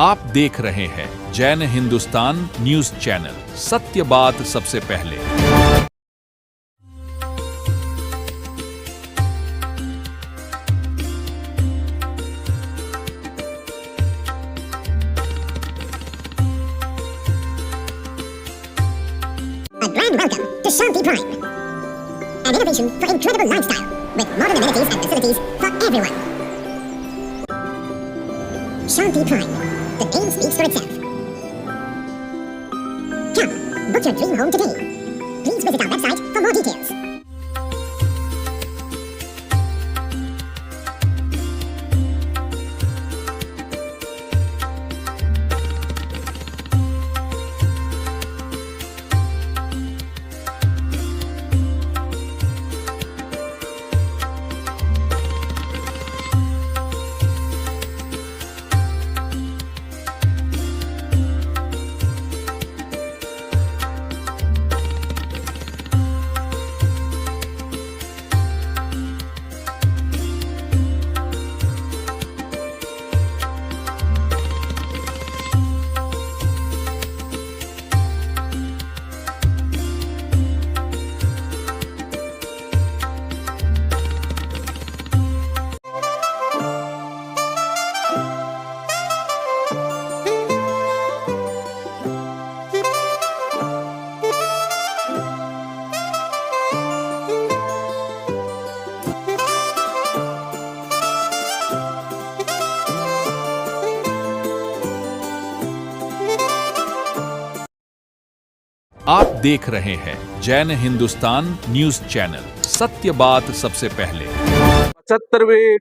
आप देख रहे हैं जैन हिंदुस्तान न्यूज चैनल, सत्य बात सबसे पहले। A grand welcome to Shanti Prime, an innovation for incredible lifestyle with modern amenities and facilities for everyone. Shanti Prime, the name speaks for itself. Come, book your dream home today. Please visit our website for more details. आप देख रहे हैं Jain Hindustan news channel, सत्य बात सबसे पहले। 75वें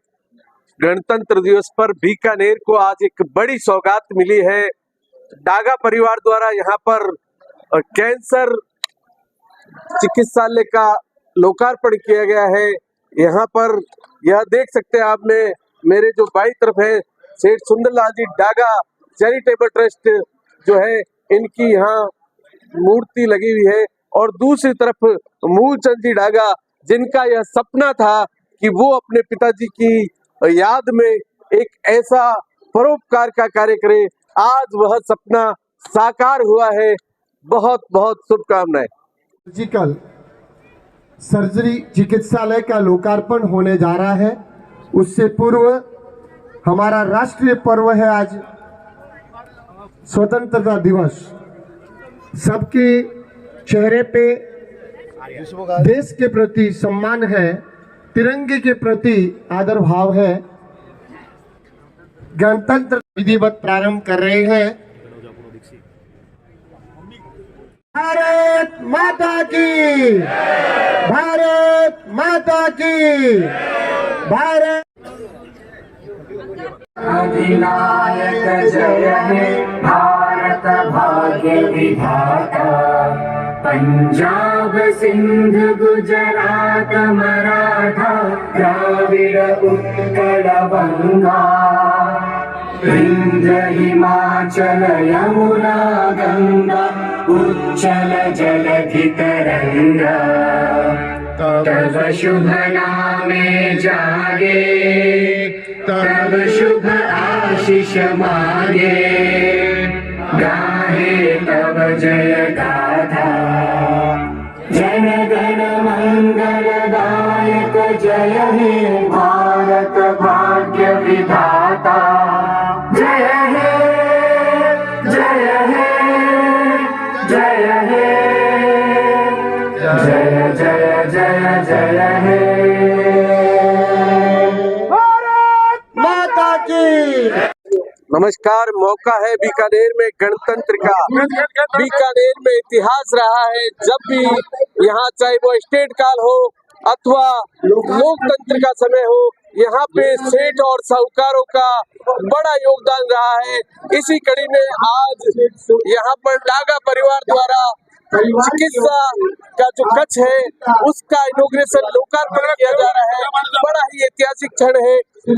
गणतंत्र दिवस पर बीकानेर को आज एक बड़ी सौगात मिली है। डागा परिवार द्वारा यहाँ पर कैंसर चिकित्सालय का लोकार्पण किया गया है। यहाँ पर यह देख सकते हैं आप, में मेरे जो बाई तरफ है सेठ सुंदरलाल जी डागा चैरिटेबल ट्रस्ट जो है, इनकी यहाँ मूर्ति लगी हुई है। और दूसरी तरफ मूलचंद जी डागा, जिनका यह सपना था कि वो अपने पिताजी की याद में एक ऐसा परोपकार का कार्य करे, आज वह सपना साकार हुआ है। बहुत बहुत शुभकामनाएं। सर्जिकल सर्जरी चिकित्सालय का लोकार्पण होने जा रहा है। उससे पूर्व हमारा राष्ट्रीय पर्व है आज स्वतंत्रता दिवस। सबके चेहरे पे देश के प्रति सम्मान है, तिरंगे के प्रति आदर भाव है। गणतंत्र विधिवत प्रारंभ कर रहे हैं। भारत माता की, भारत माता की, भारत अधिनायक जय हे भारत भाग्य विधाता। पंजाब सिंध गुजरात मराठा द्राविड़ उत्कल बंगा। विंध्य हिमाचल यमुना गंगा उच्चल जलधि तरंगा। तब शुभ नामे जागे, तब शुभ आशीष मांगे। गाहे तब जय गाथा, जन गण मंगलदायक जय हे भारत भाग्य विधाता। जय हे जय हे जय हे जय जय जय जय हे भारत माता की। नमस्कार। मौका है बीकानेर में गणतंत्र का। बीकानेर में इतिहास रहा है, जब भी यहाँ चाहे वो स्टेट काल हो अथवा लोकतंत्र का समय हो, यहाँ पे सेठ और साहूकारों का बड़ा योगदान रहा है। इसी कड़ी में आज यहाँ पर डागा परिवार द्वारा चिकित्सा का जो कक्ष है उसका इनॉग्रेशन लोकार्पण किया जा रहा है। बड़ा ही ऐतिहासिक क्षण है।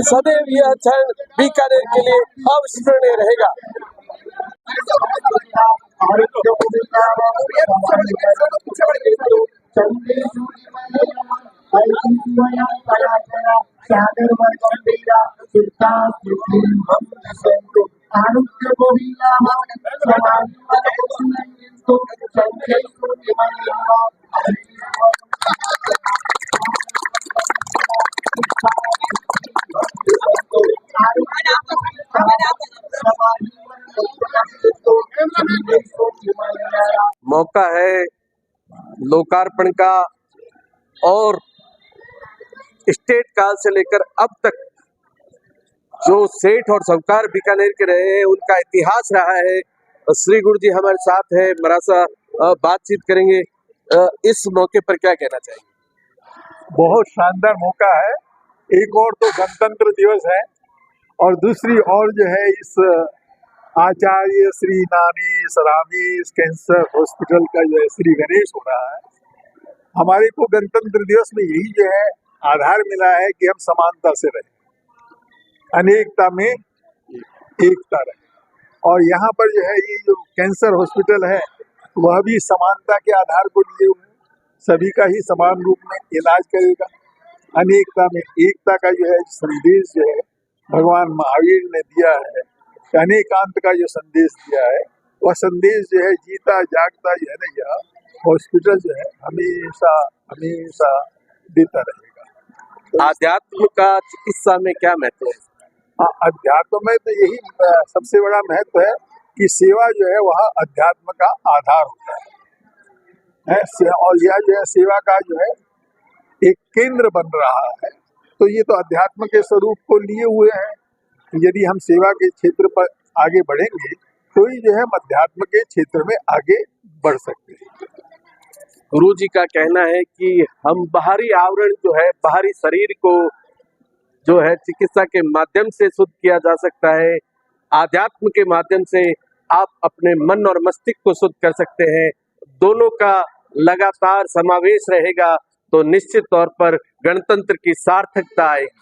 सदैव यह क्षण बीकानेर के लिए अविस्मरणीय रहेगा। मौका है लोकार्पण का और स्टेट काल से लेकर अब तक जो सेठ और साहूकार बीकानेर के रहे हैं उनका इतिहास रहा है। श्री गुरु जी हमारे साथ है, मरासा बातचीत करेंगे। इस मौके पर क्या कहना चाहिए? बहुत शानदार मौका है। एक और तो गणतंत्र दिवस है और दूसरी और जो है इस आचार्य श्री नानी सरामीस कैंसर हॉस्पिटल का जो है श्री गणेश हो रहा है। हमारे को गणतंत्र दिवस में यही जो है आधार मिला है कि हम समानता से रहें, अनेकता में एकता रहे। और यहाँ पर जो है ये जो कैंसर हॉस्पिटल है वह भी समानता के आधार को लिए हुए सभी का ही समान रूप में इलाज करेगा। अनेकता में एकता का जो है संदेश जो है भगवान महावीर ने दिया है, अनेकांत का जो संदेश दिया है वह संदेश जो है जीता जागता जो है ना यह हॉस्पिटल जो है हमेशा हमेशा देता रहेगा। आध्यात्म का चिकित्सा में क्या महत्व है? अध्यात्म में तो यही सबसे बड़ा महत्व है कि सेवा जो है वह अध्यात्म का आधार होता है। और यह जो है सेवा का जो है एक केंद्र बन रहा है, तो ये तो अध्यात्म के स्वरूप को लिए हुए हैं। यदि हम सेवा के क्षेत्र पर आगे बढ़ेंगे तो ही जो है हम अध्यात्म के क्षेत्र में आगे बढ़ सकते हैं। गुरु जी का कहना है कि हम बाहरी आवरण जो है, बाहरी शरीर को जो है चिकित्सा के माध्यम से शुद्ध किया जा सकता है, आध्यात्म के माध्यम से आप अपने मन और मस्तिष्क को शुद्ध कर सकते हैं। दोनों का लगातार समावेश रहेगा तो निश्चित तौर पर गणतंत्र की सार्थकता आएगी।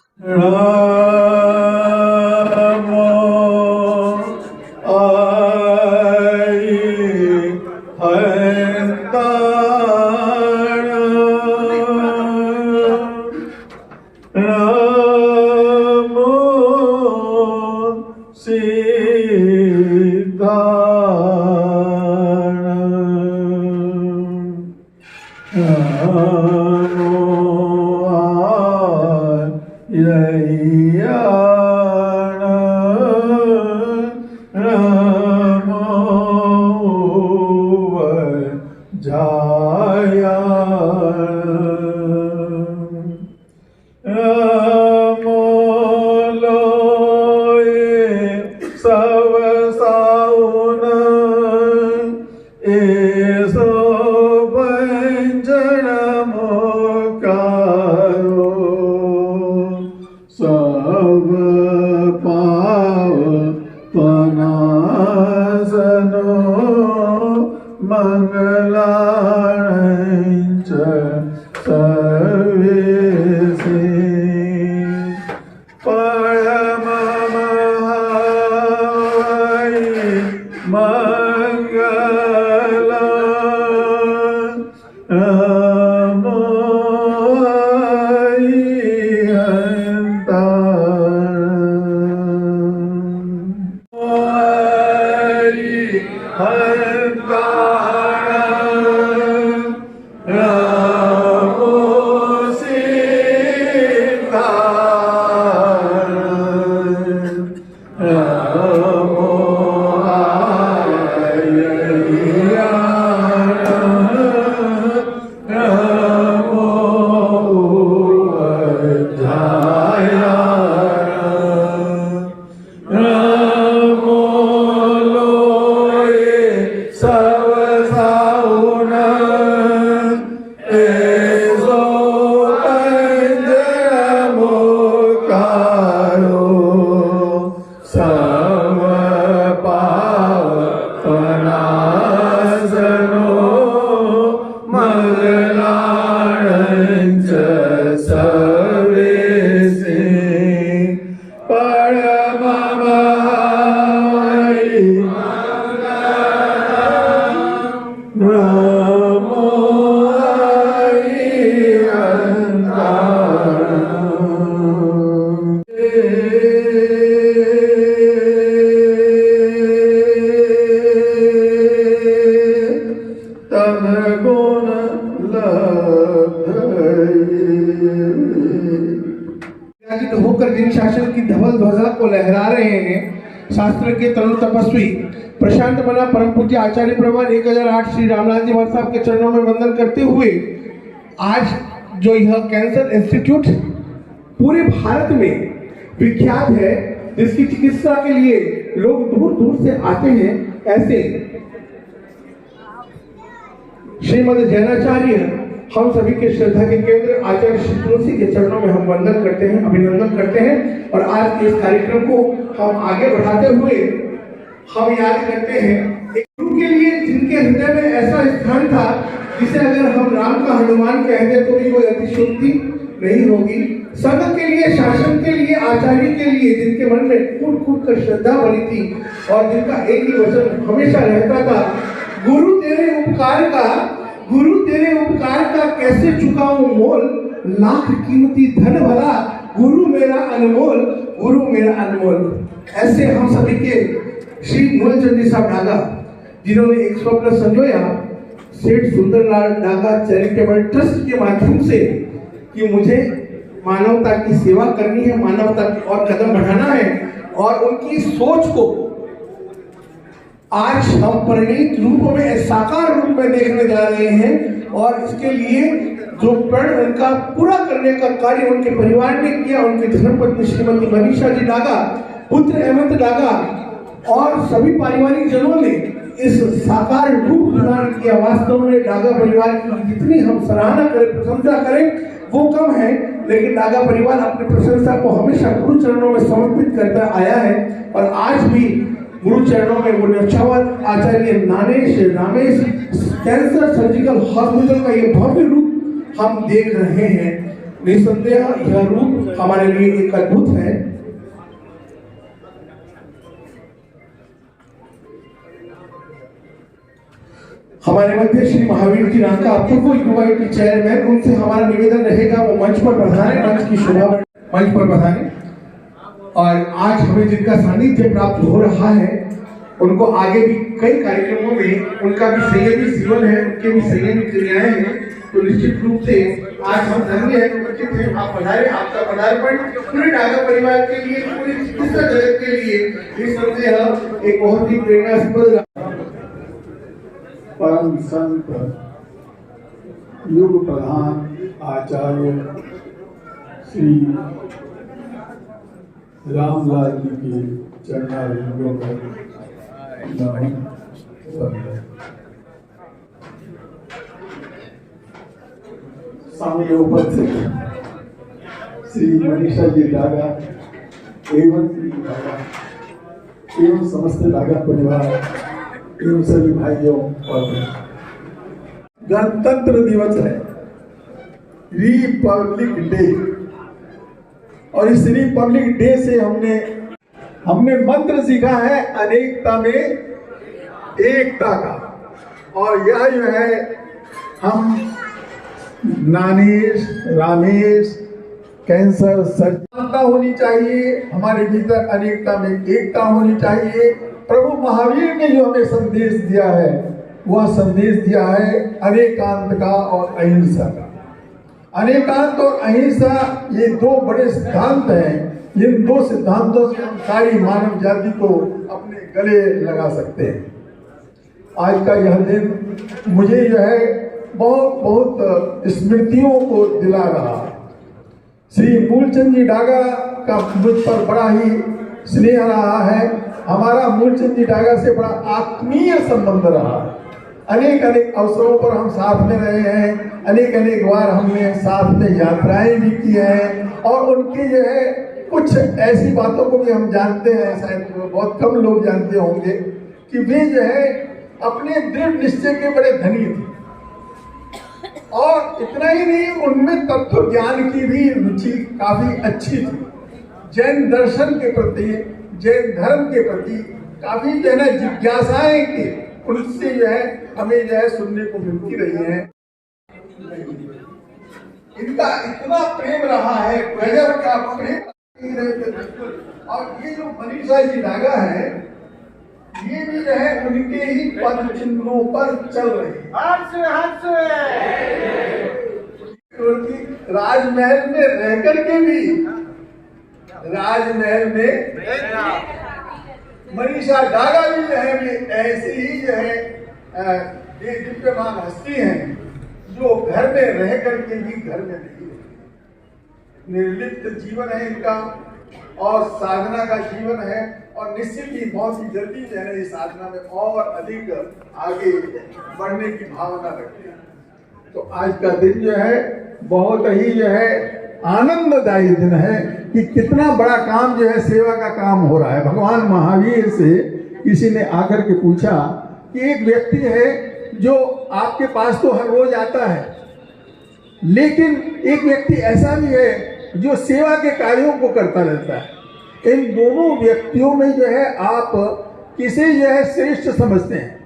पताका को लहरा रहे हैं। शास्त्र के तरुण तपस्वी प्रशांत मना परम पूज्य आचार्य प्रमाण 1008 श्री रामलाल जी महाराज साहब के चरणों में वंदन करते हुए आज जो यह कैंसर इंस्टीट्यूट पूरे भारत में विख्यात है, जिसकी चिकित्सा के लिए लोग दूर दूर से आते हैं, ऐसे श्रीमद जैनाचार्य हम सभी के श्रद्धा के केंद्र आचार्य श्री तुलसी के चरणों में हम वंदन करते हैं, अभिनंदन करते हैं। और आज के इस कार्यक्रम को हम आगे बढ़ाते हुए हम याद करते हैं एक गुरु के लिए जिनके हृदय में ऐसा स्थान था जिसे अगर हम राम का हनुमान कहते तो भी कोई अतिशयोक्ति नहीं होगी। संघ के लिए, शासन के लिए, आचार्य के लिए जिनके मन में कूट कूट कर श्रद्धा बनी थी और जिनका एक ही वचन हमेशा रहता था, गुरु तेरे उपकार का कैसे चुकाऊं मोल, लाख कीमती धन भला गुरु मेरा अनमोल। ऐसे हम सभी के श्री मूलचंद जी साहब डागा, जिन्होंने एक स्वप्न संजोया सेठ सुंदरलाल डागा चैरिटेबल ट्रस्ट के माध्यम से कि मुझे मानवता की सेवा करनी है, मानवता की और कदम बढ़ाना है, और उनकी सोच को आज हम परिणीत रूप में, साकार रूप में देखने जा रहे हैं। और इसके लिए जो प्रण उनका पूरा करने का कार्य उनके परिवार ने किया, उनकी धर्मपत्नी श्रीमती मनीषा जी डागा, पुत्र हेमंत डागा और सभी पारिवारिक जनों ने इस साकार रूप प्रदान किया। वास्तव में डागा परिवार की जितनी हम सराहना करें, प्रशंसा करें, वो कम है, लेकिन डागा परिवार अपनी प्रशंसा को हमेशा गुरु चरणों में समर्पित करता आया है। और आज भी गुरु चरणों में वो न्यौछावर आचार्य Nanesh Ramesh cancer surgical hospital का ये भव्य रूप हम देख रहे हैं। निसंदेह यह रूप हमारे लिए एक अद्भुत है। हमारे मध्य श्री महावीर जी रांका पूर्व यूआईटी चेयरमैन, उनसे हमारा निवेदन रहेगा वो मंच पर पधारें, मंच की शोभा मंच पर पधारें। और आज हमें जिनका सानिध्य प्राप्त हो रहा है उनको आगे भी कई कार्यक्रमों में उनका भी संयमी जीवन है, उनके भी संयमी क्रियाएं हैं, तो निश्चित रूप से आज हम धन्य हैं, उचित है आप पधारे। आपका पदार्पण पूरे डागा परिवार के लिए, पूरी चिकित्सा जगत के लिए निसंदेह एक बहुत ही प्रेरणास्पद। परम संत युग प्रधान आचार्य श्री रामलाल जी के चरणारविंदों पर नमन। सामने उपस्थित श्री मनीषा जी डागा एवं श्री डागा एवं समस्त डागा परिवार एवं सभी भाइयों और गणतंत्र दिवस है, रिपब्लिक डे, और इस रिपब्लिक डे से हमने मंत्र सीखा है अनेकता में एकता का। और यह जो है हम नानेश रामेश कैंसर सर्जनता होनी चाहिए, हमारे भीतर अनेकता में एकता होनी चाहिए। प्रभु महावीर ने जो हमें संदेश दिया है वह संदेश दिया है अनेकांत का और अहिंसा का। अनेकांत और अहिंसा ये दो बड़े सिद्धांत हैं। इन दो सिद्धांतों से हम सारी मानव जाति को अपने गले लगा सकते हैं। आज का यह दिन मुझे जो है बहुत बहुत स्मृतियों को दिला रहा है। श्री मूलचंद जी डागा का मुझ पर बड़ा ही स्नेह रहा है। हमारा मूलचंद जी डागा से बड़ा आत्मीय संबंध रहा है। अनेक अनेक अवसरों पर हम साथ में रहे हैं, अनेक अनेक बार हमने साथ में यात्राएं भी की हैं, और उनकी जो है कुछ ऐसी बातों को भी हम जानते हैं, शायद बहुत कम लोग जानते होंगे, कि वे जो है अपने दृढ़ निश्चय के बड़े धनी थे। और इतना ही नहीं, उनमें तत्व ज्ञान की भी रुचि काफी अच्छी थी। जैन दर्शन के प्रति, जैन धर्म के प्रति काफी जो है जिज्ञासाएं की उनसे जो है हमें जो है सुनने को मिलती रही है। इनका इतना प्रेम रहा है, गजब का प्रेम। और ये जो मनीषा जी डागा है, ये भी जो है उनके ही पद चिन्हों पर चल रही है। राजमहल में रह करके भी राजमहल में मनीषा डागा भी जो है भी ऐसी ही जो है दिव्यमान हस्ती हैं जो घर में रह करके भी घर में नहीं रहती। निर्लिप्त जीवन है इनका और साधना का जीवन है और निश्चित ही बहुत ही जल्दी जो है इस साधना में और अधिक आगे बढ़ने की भावना रखते हैं। तो आज का दिन जो है बहुत ही जो है आनंददायी दिन है कि कितना बड़ा काम जो है सेवा का काम हो रहा है। भगवान महावीर से किसी ने आकर के पूछा कि एक व्यक्ति है जो आपके पास तो हर रोज आता है, लेकिन एक व्यक्ति ऐसा भी है जो सेवा के कार्यों को करता रहता है। इन दोनों व्यक्तियों में जो है आप किसे जो है श्रेष्ठ समझते हैं?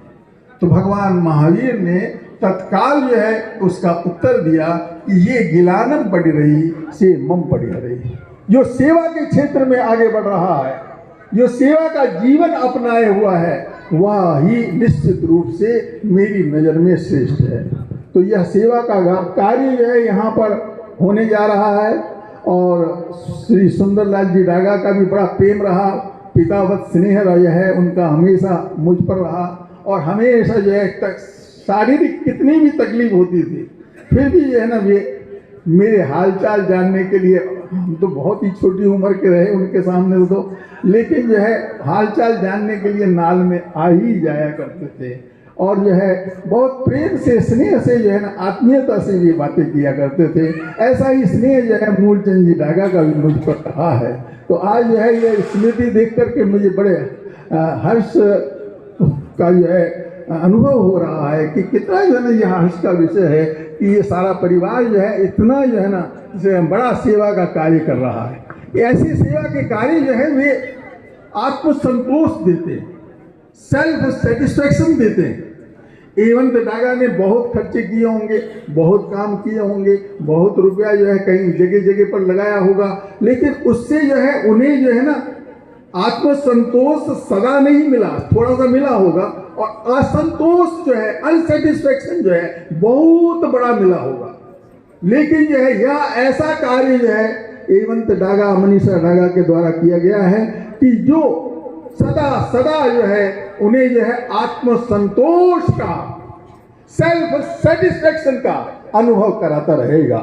तो भगवान महावीर ने तत्काल जो है उसका उत्तर दिया कि ये गिलानम पड़ी रही से मम पड़ी रही। जो सेवा के क्षेत्र में आगे बढ़ रहा है, जो सेवा का जीवन अपनाए हुआ है, वह ही निश्चित रूप से मेरी नजर में श्रेष्ठ है। तो यह सेवा का कार्य जो है यहाँ पर होने जा रहा है और श्री सुंदरलाल जी डागा का भी बड़ा प्रेम रहा, पितावत स्नेह रहा है उनका हमेशा मुझ पर रहा और हमेशा जो है शारीरिक कितनी भी तकलीफ होती थी फिर भी जो है ना वे मेरे हालचाल जानने के लिए, हम तो बहुत ही छोटी उम्र के रहे उनके सामने तो, लेकिन जो है हालचाल जानने के लिए नाल में आ ही जाया करते थे और जो है बहुत प्रेम से स्नेह से जो है ना आत्मीयता से ये बातें किया करते थे। ऐसा ही स्नेह जो है मूलचंद जी डागा का भी मुझ पर रहा है। तो आज जो है ये स्मृति देख करके मुझे बड़े हर्ष का जो है अनुभव हो रहा है कि कितना जो है ना यह हर्ष का विषय है कि ये सारा परिवार जो है इतना जो है ना बड़ा सेवा का कार्य कर रहा है। ऐसी सेवा के कार्य जो है वे आत्मसंतोष देते हैं, सेल्फ सेटिस्फैक्शन देते हैं। एवंत डागा ने बहुत खर्चे किए होंगे, बहुत काम किए होंगे, बहुत रुपया जो है कहीं जगह जगह पर लगाया होगा, लेकिन उससे जो है उन्हें जो है ना आत्मसंतोष सदा नहीं मिला, थोड़ा सा मिला होगा और असंतोष जो है अनसेटिस्फैक्शन जो है बहुत बड़ा मिला होगा। लेकिन जो है यह ऐसा कार्य जो है एवंत डागा मनीषा डागा के द्वारा किया गया है कि जो सदा सदा जो है उन्हें जो है आत्मसंतोष का, सेल्फ सेटिस्फैक्शन का अनुभव कराता रहेगा।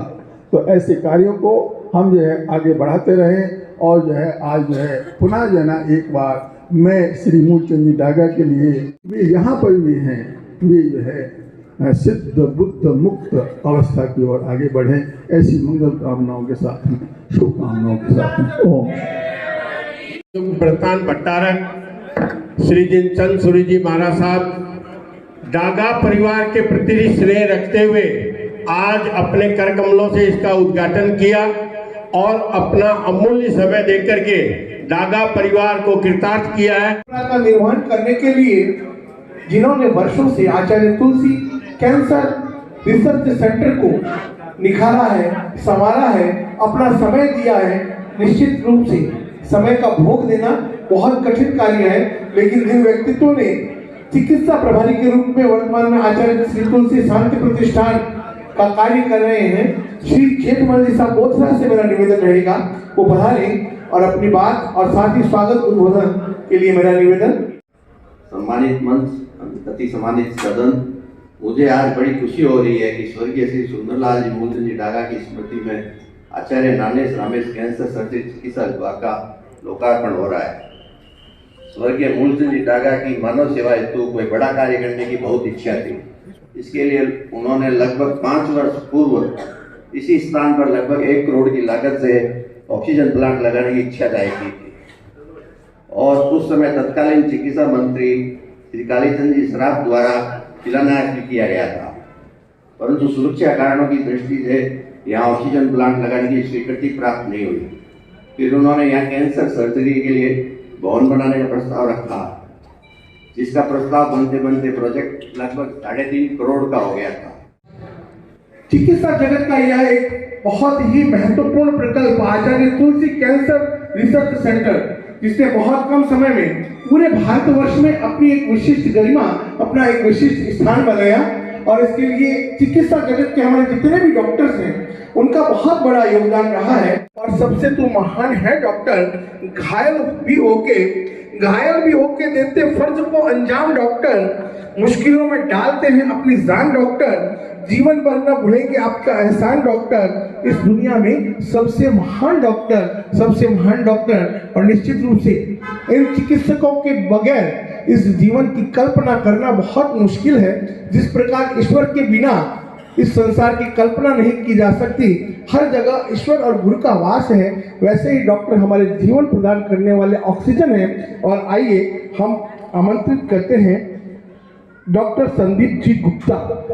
तो ऐसे कार्यों को हम जो है आगे बढ़ाते रहें और जो है आज जो है पुनः जो है ना एक बार मैं श्री मूलचंद जी डागा के लिए वे यहाँ पर भी हैं, वे जो है सिद्ध बुद्ध मुक्त अवस्था की ओर आगे बढ़े, ऐसी मंगल कामनाओं के साथ में, शुभकामनाओं के साथ में। ओम प्रधान भट्टारक श्री जिनचंद सूरी जी महाराज साहब डागा परिवार के प्रति स्नेह रखते हुए आज अपने कर कमलों से इसका उद्घाटन किया और अपना अमूल्य समय देकर के डागा परिवार को कृतार्थ किया है। का निर्वहन करने के लिए जिन्होंने वर्षों से आचार्य तुलसी कैंसर रिसर्च सेंटर को निखारा है, संवारा है, अपना समय दिया है। निश्चित रूप से समय का भोग देना बहुत कठिन कार्य है, लेकिन जिन व्यक्तित्वों ने चिकित्सा प्रभारी के रूप में वर्तमान में आचार्य श्री तुलसी शांति प्रतिष्ठान का कार्य कर रहे हैं, श्री खेतमल जी साहब बोथरा से मेरा निवेदन रहेगा वो पधारें और अपनी बात और साथ ही स्वागत उद्बोधन के लिए मेरा निवेदन। सम्मानित मंच, अति सम्मानित सदन, मुझे आज बड़ी खुशी हो रही है कि स्वर्गीय श्री सुंदरलाल जी मूलचंद जी डागा की स्मृति में आचार्य नानेश रामेश कैंसर सर्जरी चिकित्सा विभाग का लोकार्पण हो रहा है। स्वर्गीय मूलचंद जी डागा की मानव सेवा हेतु कोई बड़ा कार्य करने की बहुत इच्छा थी। इसके लिए उन्होंने लगभग 5 वर्ष पूर्व इसी स्थान पर लगभग 1 करोड़ की लागत से ऑक्सीजन प्लांट लगाने की इच्छा जाहिर की थी और उस समय तत्कालीन चिकित्सा मंत्री श्री कालीचंद जी सराफ द्वारा शिलान्यास भी किया गया था, परंतु सुरक्षा कारणों की दृष्टि से यहाँ ऑक्सीजन प्लांट लगाने की स्वीकृति प्राप्त नहीं हुई। फिर उन्होंने यहाँ कैंसर सर्जरी के लिए भवन बनाने का प्रस्ताव रखा, जिसका प्रस्ताव बनते बनते प्रोजेक्ट लगभग 3.5 करोड़ का हो गया था। चिकित्सा जगत का यह एक बहुत ही महत्वपूर्ण प्रकल्प आचार्य तुलसी कैंसर रिसर्च सेंटर, जिसने बहुत कम समय में पूरे भारतवर्ष में अपनी एक विशिष्ट गरिमा, अपना एक विशिष्ट स्थान बनाया और इसके लिए चिकित्सा जगत के हमारे जितने भी डॉक्टर्स हैं उनका बहुत बड़ा योगदान रहा है। और सबसे तो महान है डॉक्टर, घायल भी होके देते फर्ज को अंजाम डॉक्टर, मुश्किलों में डालते हैं अपनी जान डॉक्टर, जीवन भर न भूलेंगे आपका एहसान डॉक्टर। इस दुनिया में सबसे महान डॉक्टर और निश्चित रूप से इन चिकित्सकों के बगैर इस जीवन की कल्पना करना बहुत मुश्किल है। जिस प्रकार ईश्वर के बिना इस संसार की कल्पना नहीं की जा सकती, हर जगह ईश्वर और गुरु का वास है, वैसे ही डॉक्टर हमारे जीवन प्रदान करने वाले ऑक्सीजन है। और आइए हम आमंत्रित करते हैं डॉक्टर संदीप जी गुप्ता,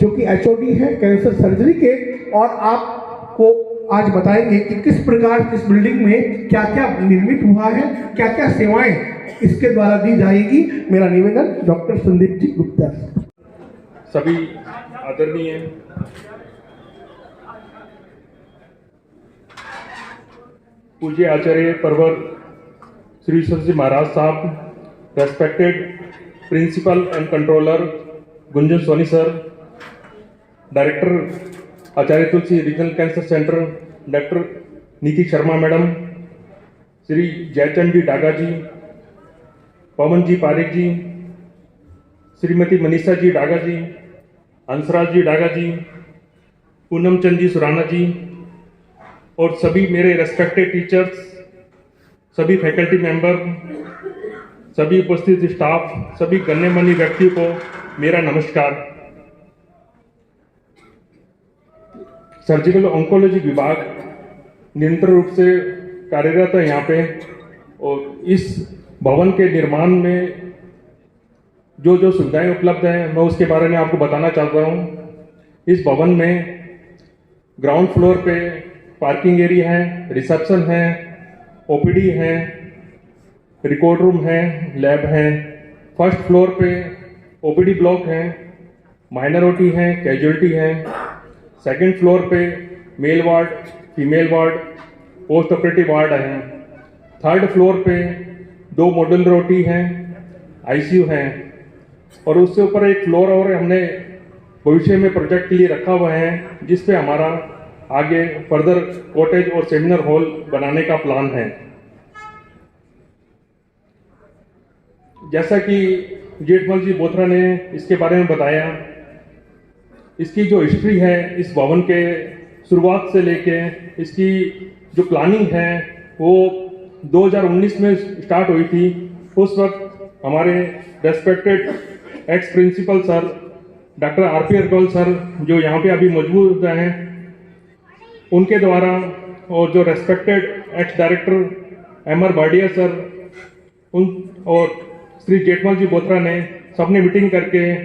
जो कि HOD है कैंसर सर्जरी के, और आपको आज बताएंगे कि किस प्रकार इस बिल्डिंग में क्या क्या निर्मित हुआ है, क्या क्या सेवाएं इसके द्वारा दी जाएगी। मेरा निवेदन डॉक्टर संदीप जी गुप्ता। सभी आदरणीय पूज्य आचार्य परवर श्री सरजी महाराज साहब, respected principal and controller Gunjan Soni sir, director Acharya Tulsi regional cancer centre doctor Niti Sharma madam, Shri Jaichand ji Daga ji, Pawan ji Pareek ji, Shrimati Manisha ji Daga ji, Hansraj ji Daga ji, Poonam Chand ji Surana ji, और सभी मेरे रेस्पेक्टेड टीचर्स, सभी फैकल्टी मेंबर, सभी उपस्थित स्टाफ, सभी गण्यमान्य व्यक्तियों को मेरा नमस्कार। सर्जिकल ऑन्कोलॉजी विभाग निरंतर रूप से कार्यरत है यहाँ पे, और इस भवन के निर्माण में जो जो सुविधाएं उपलब्ध हैं मैं उसके बारे में आपको बताना चाहता हूँ। इस भवन में ग्राउंड फ्लोर पे पार्किंग एरिया है, रिसेप्शन है, OPD है, रिकॉर्ड रूम है, लैब है। फर्स्ट फ्लोर पे OPD ब्लॉक है, माइनर OT है, कैजुअलिटी है। सेकंड फ्लोर पे male ward, female ward, post operative ward है। थर्ड फ्लोर पे 2 मॉड्यूलर OT हैं, ICU है, और उससे ऊपर एक फ्लोर और हमने भविष्य में प्रोजेक्ट के लिए रखा हुआ है, जिस पे हमारा आगे फर्दर कॉटेज और सेमिनार हॉल बनाने का प्लान है। जैसा कि जेठमल जी बोथरा ने इसके बारे में बताया, इसकी जो हिस्ट्री है इस भवन के शुरुआत से लेके इसकी जो प्लानिंग है वो 2019 में स्टार्ट हुई थी। उस वक्त हमारे respected ex principal sir doctor RP Agarwal sir, जो यहाँ पे अभी मौजूद हैं, उनके द्वारा, और जो respected ex director MR Wadia sir, उन और श्री जेठमल जी बोथरा ने सबने मीटिंग करके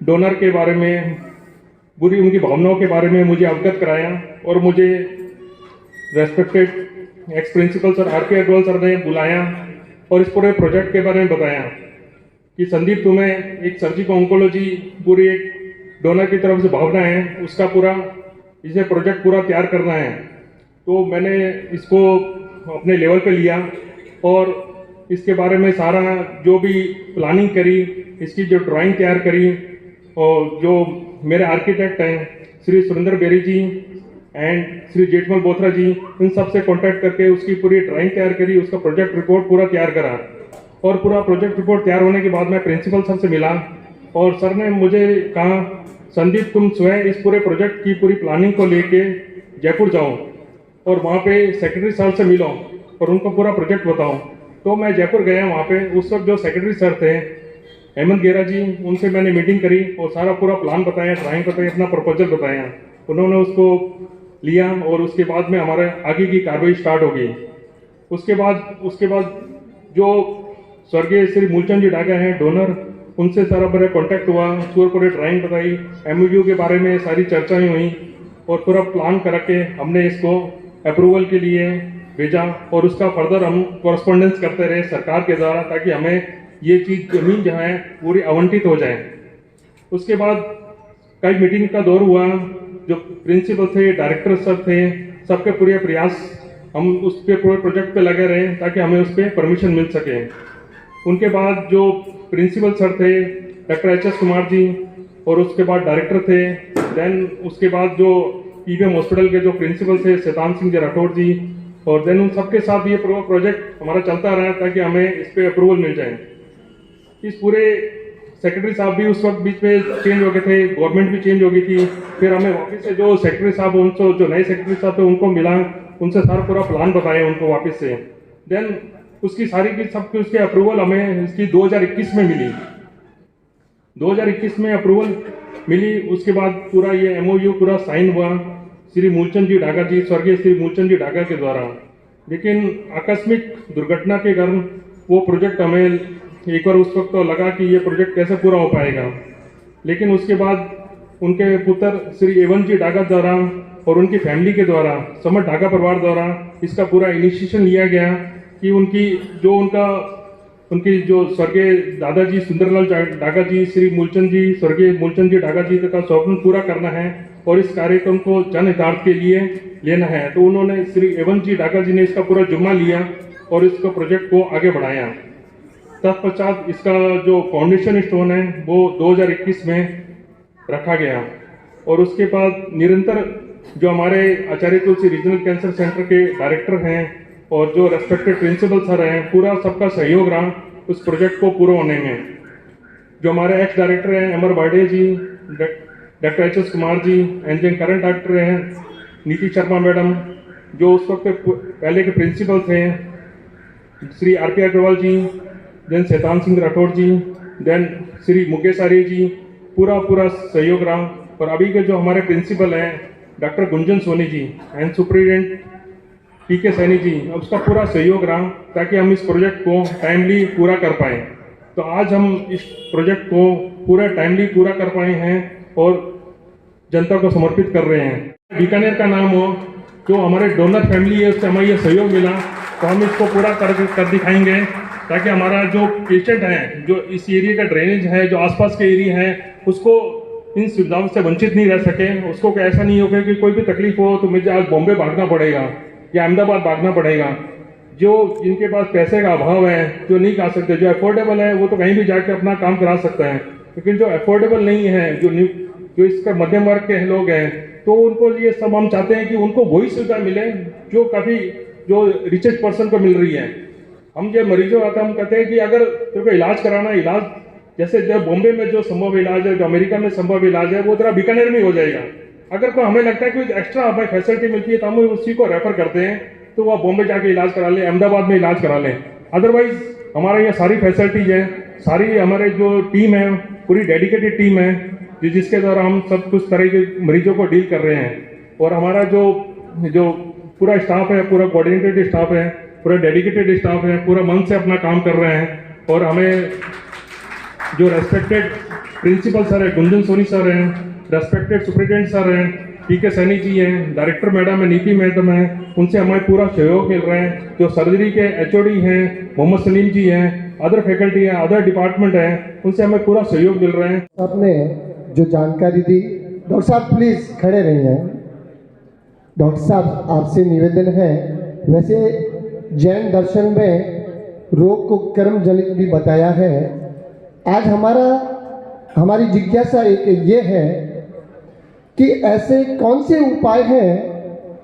डोनर के बारे में, पूरी उनकी भावनाओं के बारे में मुझे अवगत कराया, और मुझे respected ex principal sir RP Agarwal sir ने बुलाया और इस पूरे प्रोजेक्ट के बारे में बताया कि संदीप, तुम्हें एक सर्जिकल ऑन्कोलॉजी पूरी एक डोनर की तरफ से भावना है, उसका पूरा इसे प्रोजेक्ट पूरा तैयार करना है। तो मैंने इसको अपने लेवल पे लिया और इसके बारे में सारा जो भी प्लानिंग करी, इसकी जो ड्राइंग तैयार करी, और जो मेरे आर्किटेक्ट हैं श्री सुरेंद्र बेरी जी एंड श्री जेठमल बोथरा जी, इन सब से कॉन्टैक्ट करके उसकी पूरी ड्राइंग तैयार करी, उसका प्रोजेक्ट रिपोर्ट पूरा तैयार करा। और पूरा प्रोजेक्ट रिपोर्ट तैयार होने के बाद मैं प्रिंसिपल सर से मिला और सर ने मुझे कहा, संदीप तुम स्वयं इस पूरे प्रोजेक्ट की पूरी प्लानिंग को लेके जयपुर जाओ और वहाँ पे सेक्रेटरी सर से मिलो और उनको पूरा प्रोजेक्ट बताओ। तो मैं जयपुर गया, वहाँ पे उस वक्त जो सेक्रेटरी सर थे हेमंत गेरा जी, उनसे मैंने मीटिंग करी और सारा पूरा प्लान बताया, ड्राइंग बताई, अपना प्रपोजल बताया। उन्होंने उसको लिया और उसके बाद में हमारे आगे की कार्रवाई स्टार्ट हो गई। उसके बाद जो स्वर्गीय श्री मूलचंद जी डागा हैं डोनर, उनसे सारा मेरा कॉन्टैक्ट हुआ, पूरी ड्राइंग बताई, MOU के बारे में सारी चर्चाएं हुई और पूरा प्लान करके हमने इसको अप्रूवल के लिए भेजा और उसका फर्दर हम कॉरस्पॉन्डेंस करते रहे सरकार के द्वारा, ताकि हमें ये चीज़ जमीन जो है पूरी आवंटित हो जाए। उसके बाद कई मीटिंग का दौर हुआ, जो प्रिंसिपल थे, डायरेक्टर सर थे, सबके पूरे प्रयास हम उसके पूरे प्रोजेक्ट पे लगे रहे ताकि हमें उस पर परमिशन मिल सके। उनके बाद जो प्रिंसिपल सर थे डॉक्टर HS कुमार जी और उसके बाद डायरेक्टर थे। देन उसके बाद जो ईवीएम हॉस्पिटल के जो प्रिंसिपल थे शैतान सिंह जी राठौड़ जी, और देन उन सबके साथ ये प्रोजेक्ट हमारा चलता रहा ताकि हमें इस पर अप्रूवल मिल जाए। इस पूरे सेक्रेटरी साहब भी उस वक्त बीच में चेंज हो गए थे, गवर्नमेंट भी चेंज हो गई थी, फिर हमें वापस से जो सेक्रेटरी साहब उनको जो नए सेक्रेटरी साहब थे उनको मिला, उनसे सारा पूरा प्लान बताया उनको वापस से। देन उसकी सारी की सबकी उसकी अप्रूवल हमें इसकी 2021 में मिली। 2021 में अप्रूवल मिली, उसके बाद पूरा ये एमओयू पूरा साइन हुआ श्री मूलचंद जी डागा जी, स्वर्गीय श्री मूलचंद जी डागा के द्वारा। लेकिन आकस्मिक दुर्घटना के कारण वो प्रोजेक्ट हमें एक बार उस वक्त तो लगा कि ये प्रोजेक्ट कैसे पूरा हो पाएगा, लेकिन उसके बाद उनके पुत्र श्री एवन जी डागा द्वारा और उनकी फैमिली के द्वारा, समर डागा परिवार द्वारा इसका पूरा इनिशिएशन लिया गया कि उनकी जो स्वर्गीय दादाजी सुंदरलाल डागा जी, श्री मूलचंद जी, स्वर्गीय मूलचंद जी डागा जी का स्वप्न पूरा करना है और इस कार्यक्रम को जनहितार्थ के लिए लेना है। तो उन्होंने श्री एवन जी डागा जी ने इसका पूरा जिम्मा लिया और इसको प्रोजेक्ट को आगे बढ़ाया। तत्पश्चात इसका जो फाउंडेशन स्टोन है वो 2021 में रखा गया और उसके बाद निरंतर जो हमारे आचार्य तुलसी रीजनल कैंसर सेंटर के डायरेक्टर हैं और जो रेस्पेक्टेड प्रिंसिपल सर हैं, पूरा सबका सहयोग रहा उस प्रोजेक्ट को पूरा होने में। जो हमारे एक्स डायरेक्टर हैं Amar Bade ji, doctor H S. Kumar ji, and जो करंट डायरेक्टर हैं नीति शर्मा मैडम, जो उस वक्त पहले के प्रिंसिपल थे श्री आर.पी. अग्रवाल जी, देन शैतान सिंह राठौड़ जी, देन श्री मुकेश आर्य जी, पूरा सहयोग रहा। और अभी के जो हमारे प्रिंसिपल हैं doctor Gunjan Soni ji and superintendent P K. Saini ji, उसका पूरा सहयोग रहा ताकि हम इस प्रोजेक्ट को टाइमली पूरा कर पाएँ। तो आज हम इस प्रोजेक्ट को पूरा टाइमली पूरा कर पाए हैं और जनता को समर्पित कर रहे हैं। बीकानेर का नाम हो, जो हमारे डोनर फैमिली है उससे हमें ये सहयोग मिला, तो हम इसको पूरा कर दिखाएंगे ताकि हमारा जो पेशेंट है, जो इस एरिया का ड्रेनेज है, जो आसपास के एरिया है, उसको इन सुविधाओं से वंचित नहीं रह सके। उसको ऐसा नहीं होगा कि कोई भी तकलीफ हो तो मुझे आज बॉम्बे भागना पड़ेगा या अहमदाबाद भागना पड़ेगा। जो जिनके पास पैसे का अभाव है, जो नहीं कर सकते, जो अफोर्डेबल है, वो तो कहीं भी जाके अपना काम करा सकता है, लेकिन जो अफोर्डेबल नहीं है, जो इसका मध्यम वर्ग के लोग हैं, तो उनको लिए सब हम चाहते हैं कि उनको वही सुविधा मिले जो रिचेस्ट पर्सन को मिल रही है। हम जब मरीजों आता हम कहते हैं कि अगर तेरे को इलाज कराना, इलाज जैसे जो बॉम्बे में जो संभव इलाज है, जो अमेरिका में संभव इलाज है, वो तेरा बीकानेर में हो जाएगा। अगर कोई हमें लगता है कोई एक्स्ट्रा हमें फैसिलिटी मिलती है तो हम उसी को रेफर करते हैं, तो वह बॉम्बे जाके इलाज करा ले, अहमदाबाद में इलाज करा लें। अदरवाइज हमारे यहाँ सारी फैसिलिटीज है, सारी हमारे जो टीम है पूरी डेडिकेटेड टीम है जिसके द्वारा हम सब कुछ तरह के मरीजों को डील कर रहे हैं। और हमारा जो पूरा स्टाफ है, पूरा कोऑर्डिनेटेड स्टाफ है, पूरा डेडिकेटेड स्टाफ है, पूरा मन से अपना काम कर रहे हैं। और हमें जो रेस्पेक्टेड प्रिंसिपल सर है, गुंजन सोनी सर हैं, रेस्पेक्टेड सुप्रिटेंडेंट सर हैं, पी.के. सैनी जी हैं, डायरेक्टर मैडम है, नीति मैडम है, उनसे हमें पूरा सहयोग मिल रहा है। जो सर्जरी के एचओडी हैं मोहम्मद सलीम जी हैं, अदर फैकल्टी हैं, अदर डिपार्टमेंट हैं, उनसे हमें पूरा सहयोग मिल रहा है। आपने जो जानकारी दी, डॉक्टर साहब प्लीज खड़े रहिए। डॉक्टर साहब आपसे निवेदन है, वैसे जैन दर्शन में रोग को कर्म जनित भी बताया है। आज हमारी जिज्ञासा एक ये है कि ऐसे कौन से उपाय हैं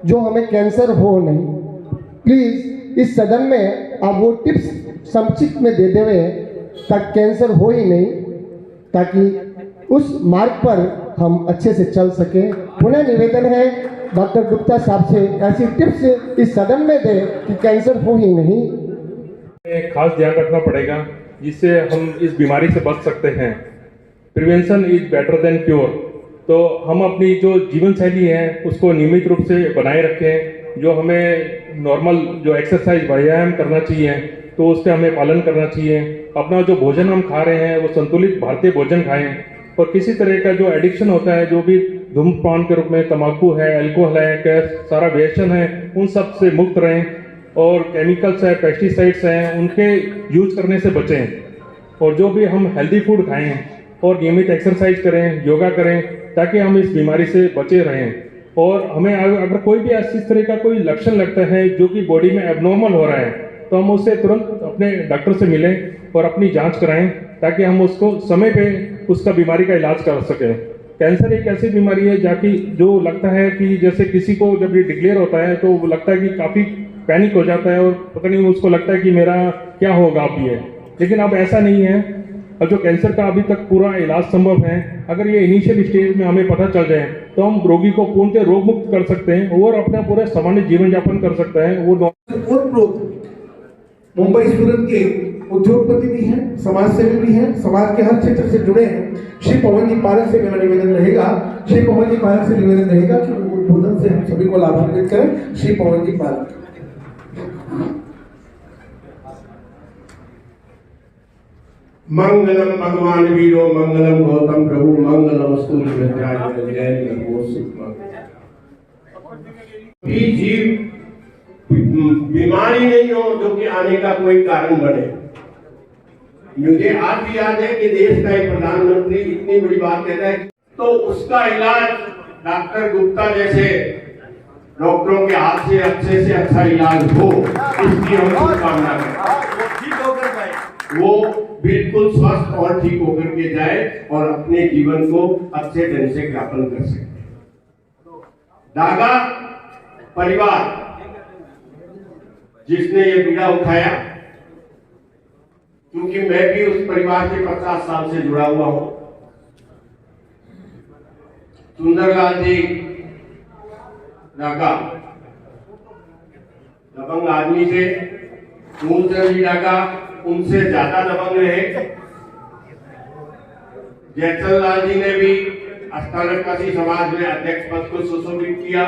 जो हमें कैंसर हो नहीं। प्लीज इस सदन में आप वो टिप्स संक्षिप्त में दे देवे ताकि कैंसर हो ही नहीं, ताकि उस मार्ग पर हम अच्छे से चल सके। पुनः निवेदन है डॉक्टर गुप्ता साहब से ऐसी टिप्स इस सदन में दे कि कैंसर हो ही नहीं। खास ध्यान रखना पड़ेगा जिससे हम इस बीमारी से बच सकते हैं। Prevention is better than cure. तो हम अपनी जो जीवन शैली है उसको नियमित रूप से बनाए रखें। जो हमें नॉर्मल जो एक्सरसाइज व्यायाम करना चाहिए तो उसका हमें पालन करना चाहिए। अपना जो भोजन हम खा रहे हैं वो संतुलित भारतीय भोजन खाएं और किसी तरह का जो एडिक्शन होता है, जो भी धूम्रपान के रूप में तंबाकू है, अल्कोहल है, सारा व्यसन है, उन सब से मुक्त रहें और केमिकल्स है, पेस्टिसाइड्स हैं, उनके यूज करने से बचें। और जो भी हम हेल्दी फूड खाएं और नियमित एक्सरसाइज करें, योगा करें ताकि हम इस बीमारी से बचे रहें। और हमें अगर कोई भी इस तरह का कोई लक्षण लगता है जो कि बॉडी में एबनॉर्मल हो रहा है तो हम उससे तुरंत अपने डॉक्टर से मिलें और अपनी जांच कराएं ताकि हम उसको समय पे उसका बीमारी का इलाज कर सके। कैंसर एक ऐसी बीमारी है जाकि जो लगता है कि जैसे किसी को जब ये डिक्लेयर होता है तो वो लगता है कि काफ़ी पैनिक हो जाता है और पता नहीं उसको लगता है कि मेरा क्या होगा अब ये, लेकिन अब ऐसा नहीं है। और जो कैंसर का अभी तक पूरा इलाज संभव है, अगर ये इनिशियल स्टेज में हमें पता चल जाए तो हम रोगी को पूर्णतः रोग मुक्त कर सकते हैं और अपना पूरा सामान्य जीवन यापन कर सकते हैं। वो मुंबई सूरत के उद्योगपति भी हैं, समाज सेवी भी हैं, समाज के हर क्षेत्र से जुड़े हैं। श्री पवन जी पारक से मेरा निवेदन रहेगा, श्री पवन जी पारक से निवेदन रहेगा कि उद्बोधन से हम सभी को लाभान्वित करें। श्री पवन जी पारक। मंगलम भगवान वीरो मंगलम गौतम प्रभु मंगलम अस्तु भी जीव बीमारी नहीं हो जो कि आने का कोई कारण बने। मुझे आज भी याद है कि देश का एक प्रधानमंत्री इतनी बड़ी बात कहता है तो उसका इलाज डॉक्टर गुप्ता जैसे डॉक्टरों के हाथ से अच्छे से अच्छा इलाज हो, इसकी हम शुभकामना करें। वो बिल्कुल स्वस्थ और ठीक होकर के जाए और अपने जीवन को अच्छे ढंग से यापन कर सके। डागा परिवार जिसने ये पीड़ा उठाया, क्योंकि मैं भी उस परिवार से 50 साल से जुड़ा हुआ हूं। सुंदरलाल जी डागा दबंग आदमी थे, मूलचंद जी डागा उनसे ज्यादा दबंग रहे। जयचंद लाल जी ने भी अष्टानक्काशी समाज में अध्यक्ष पद को सुशोभित किया।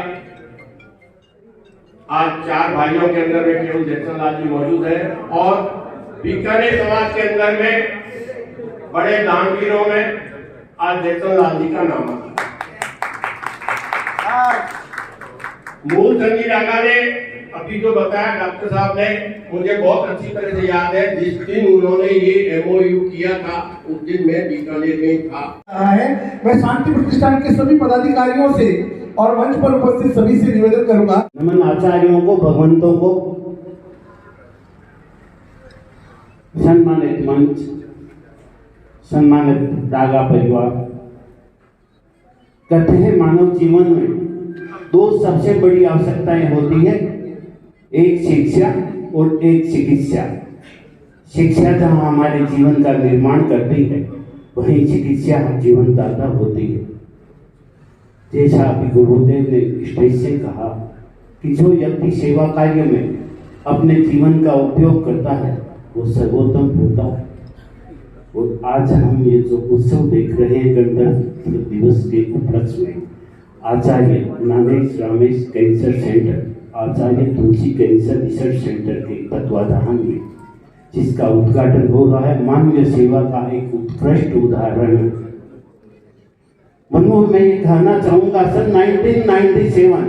आज 4 भाइयों के अंदर में केवल जयचंद लाल जी मौजूद है और बीकानेर समाज के अंदर में बड़े दानवीरों में आज जयचंद लाल जी का नाम आता है। मूलचंद जी डागा ने अभी जो बताया डॉक्टर साहब ने, मुझे बहुत अच्छी तरह से याद है। जिस दिन उन्होंने ये एमओयू किया था उस दिन मैं बीकानेर में था। मैं शांति प्रतिष्ठान के सभी पदाधिकारियों से और मंच पर उपस्थित सभी से निवेदन करूंगा। नमन आचार्यों को, भगवंतों को, सम्मानित मंच, सम्मानित डागा परिवार। कहते हैं मानव जीवन में 2 सबसे बड़ी आवश्यकताएं होती है, एक शिक्षा और एक चिकित्सा। शिक्षा जहाँ हमारे जीवन का निर्माण करती है, वहीं चिकित्सा जीवन दाता होती है। जैसा अभी गुरुदेव ने स्टेज से कहा कि जो व्यक्ति सेवा कार्य में अपने जीवन का उपयोग करता है वो सर्वोत्तम होता है। और आज हम ये जो उत्सव देख रहे हैं गणतंत्र दिवस के उपलक्ष्य में, आचार्य नानेश रामेश कैंसर सेंटर, आचार्य तुलसी कैंसर रिसर्च सेंटर के तत्वाधान में जिसका उद्घाटन हो रहा है, मानवीय सेवा का एक उत्कृष्ट उदाहरण है। मनमोहन मैं ये कहना चाहूंगा, सन 1997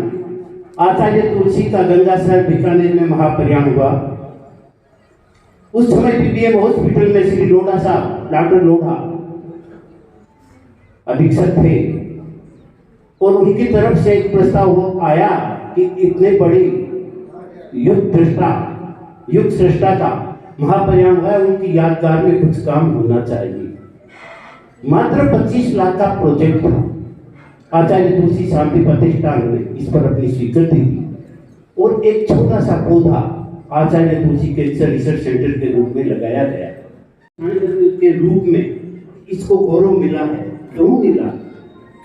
आचार्य तुलसी का गंगासागर बीकानेर में महाप्रयाण हुआ। उस समय पीबीएम हॉस्पिटल में श्री लोढ़ा साहब, डॉक्टर लोढ़ा अधीक्षक थे और उनकी तरफ से एक प्रस्ताव आया कि इतने बड़ी युग सृष्टा का महाप्रयाण हुआ, उनकी यादगार में कुछ काम होना चाहिए। मात्र 25 लाख का प्रोजेक्ट था। आचार्य तुलसी शांति प्रतिष्ठान ने इस पर अपनी स्वीकृति दी और एक छोटा सा पौधा आचार्य तुलसी कैंसर रिसर्च सेंटर के रूप में लगाया गया। के रूप में इसको गौरव मिला है। क्यों मिला?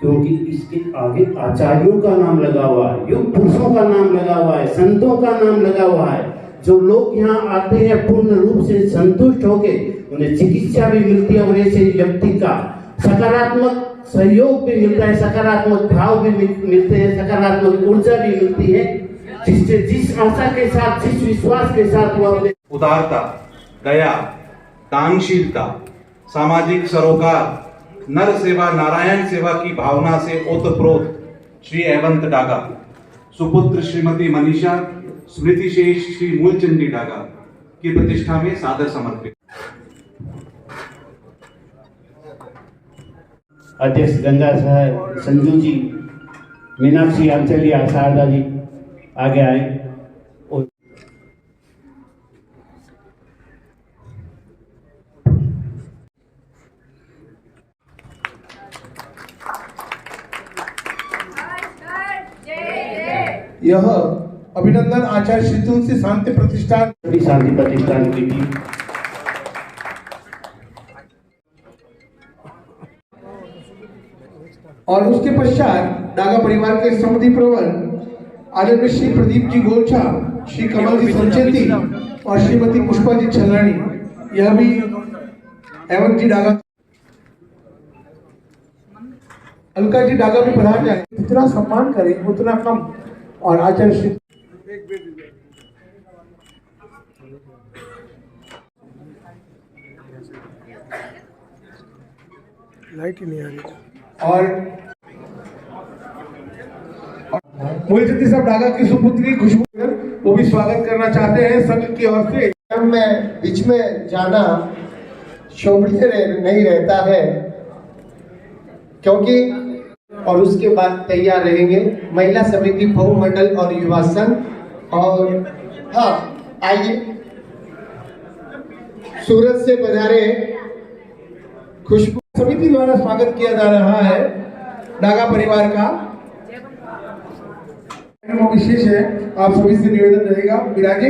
क्योंकि इसके आगे आचार्यों का नाम लगा हुआ है, युग पुरुषों का नाम लगा हुआ है, संतों का नाम लगा हुआ है। जो लोग यहाँ आते हैं पूर्ण रूप से संतुष्ट होके उन्हें चिकित्सा भी मिलती है और ऐसे व्यक्ति का सकारात्मक सहयोग भी मिलता है, सकारात्मक भाव भी मिलते हैं, सकारात्मक ऊर्जा भी मिलती है, जिससे जिस आशा के साथ, जिस विश्वास के साथ वह उदारता, दया, दानशीलता, सामाजिक सरोकार, नर सेवा, नारायण सेवा की भावना से ओतप्रोत श्री एवंत डागा, सुपुत्र श्रीमती मनीषा, स्मृति शेष श्री मूलचंद जी डागा की प्रतिष्ठा में सादर समर्पित। अध्यक्ष गंगा साहब, संजू जी, मीनाक्षी अंचली, शारदा जी आगे आए। यह अभिनंदन आचार्य श्री तुलसी शांति प्रतिष्ठान शांति प्रतिष्ठान की भी और उसके पश्चात डागा परिवार के समृद्धि प्रवर आदरणीय श्री प्रदीप जी गोलछा, श्री कमल जी संचेती और श्रीमती पुष्पा जी छलानी, यह भी एवं जी डागा, अलका जी डागा भी पधार जाए। जितना सम्मान करें उतना कम। और आचार्य श्री लाइट ही नहीं आ रही। और मूलचंदी साहब डागा की सुपुत्री खुशबू, वो भी स्वागत करना चाहते हैं संघ की ओर से। में बीच में जाना शोभनीय नहीं रहता है, क्योंकि और उसके बाद तैयार रहेंगे महिला समिति बहुमंडल और युवा संघ। और हाँ, आइए सूरत से पधारे खुशबू समिति द्वारा स्वागत किया जा रहा है डागा परिवार का। विशेष है, आप सभी से निवेदन रहेगा विराजे।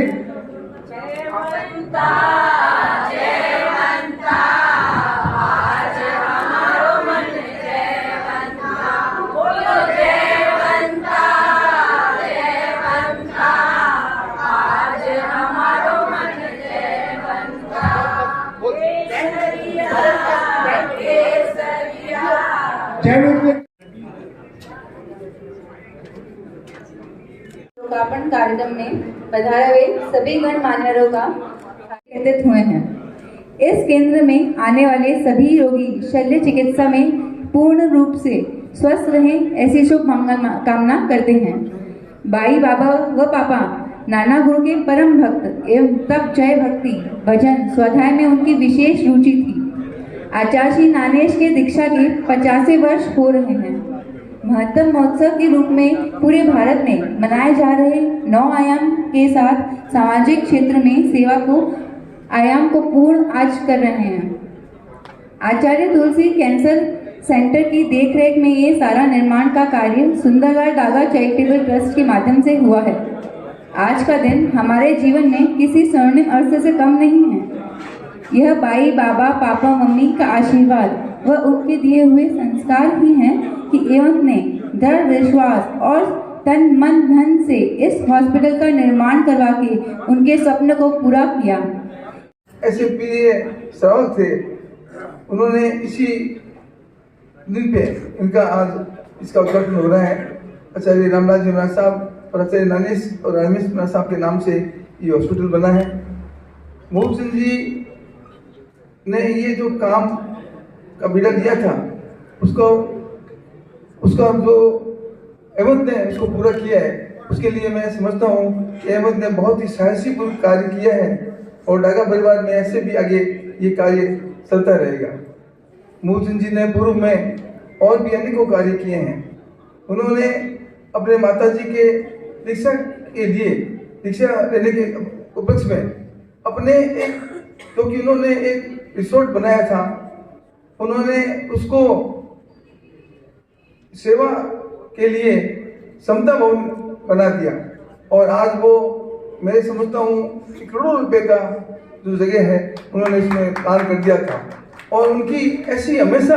लोकार्पण कार्यक्रम में पधारे हुए सभी गणमान्यों का एकत्रित हुए हैं। इस केंद्र में आने वाले सभी रोगी शल्य चिकित्सा में पूर्ण रूप से स्वस्थ रहें, ऐसी शुभ मंगल कामना करते हैं। बाई बाबा व पापा नाना गुरु के परम भक्त एवं तप जय भक्ति भजन स्वाध्याय में उनकी विशेष रुचि थी। आचार्य श्री नानेश के दीक्षा के 50वें वर्ष हो रहे हैं। महत्व महोत्सव के रूप में पूरे भारत में मनाए जा रहे 9 आयाम के साथ सामाजिक क्षेत्र में सेवा को आयाम को पूर्ण आज कर रहे हैं। आचार्य तुलसी कैंसर सेंटर की देखरेख में ये सारा निर्माण का कार्य सुंदरलाल डागा चैरिटेबल ट्रस्ट के माध्यम से हुआ है। आज का दिन हमारे जीवन में किसी स्वर्णिम अवसर से कम नहीं है। यह बाई बाबा पापा मम्मी का आशीर्वाद व उनके दिए हुए संस्कार ही हैं कि एवं ने दृढ़ विश्वास और तन मन धन से इस हॉस्पिटल का निर्माण करवा के उनके स्वप्न को पूरा किया। ऐसे प्रिय श्रावक थे, उन्होंने इसी दिन पे इनका आज इसका उद्घाटन हो रहा है। आचार्य रामराज जी महाराज साहब और आचार्य नानेश और रमेश महाराज साहब के नाम से ये हॉस्पिटल बना है। मोहन सिंह जी ने ये जो काम का बीड़ा दिया था, उसका जो अहमद ने उसको पूरा किया है, उसके लिए मैं समझता हूँ कि अहमद ने बहुत ही साहसीपूर्ण कार्य किया है और डागा परिवार में ऐसे भी आगे ये कार्य चलता रहेगा। मोहन जी ने पूर्व में और भी अनेकों कार्य किए हैं। उन्होंने अपने माताजी के दीक्षा के लिए दीक्षा लेने के उपलक्ष्य में अपने एक, क्योंकि उन्होंने एक रिसोर्ट बनाया था, उन्होंने उसको सेवा के लिए समता भवन बना दिया और आज वो मैं समझता हूँ कि करोड़ों रुपए का जो जगह है उन्होंने इसमें दान कर दिया था। और उनकी ऐसी हमेशा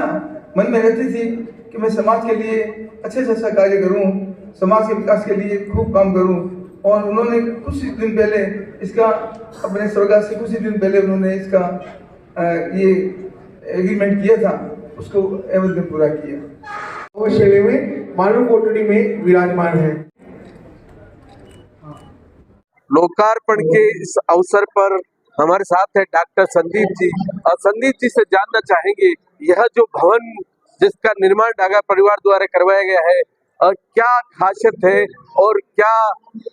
मन में रहती थी कि मैं समाज के लिए अच्छे से अच्छा कार्य करूँ, समाज के विकास के लिए खूब काम करूँ। और उन्होंने कुछ दिन पहले इसका अपने स्वर्गवास से कुछ दिन पहले उन्होंने इसका ये एग्रीमेंट किया था, उसको अहमद ने पूरा किया। वो शैली में मानव कोटड़ी में विराजमान है। लोकार्पण के इस अवसर पर हमारे साथ है डॉक्टर संदीप जी और संदीप जी से जानना चाहेंगे यह जो भवन जिसका निर्माण डागा परिवार द्वारा करवाया गया है और क्या खासियत है और क्या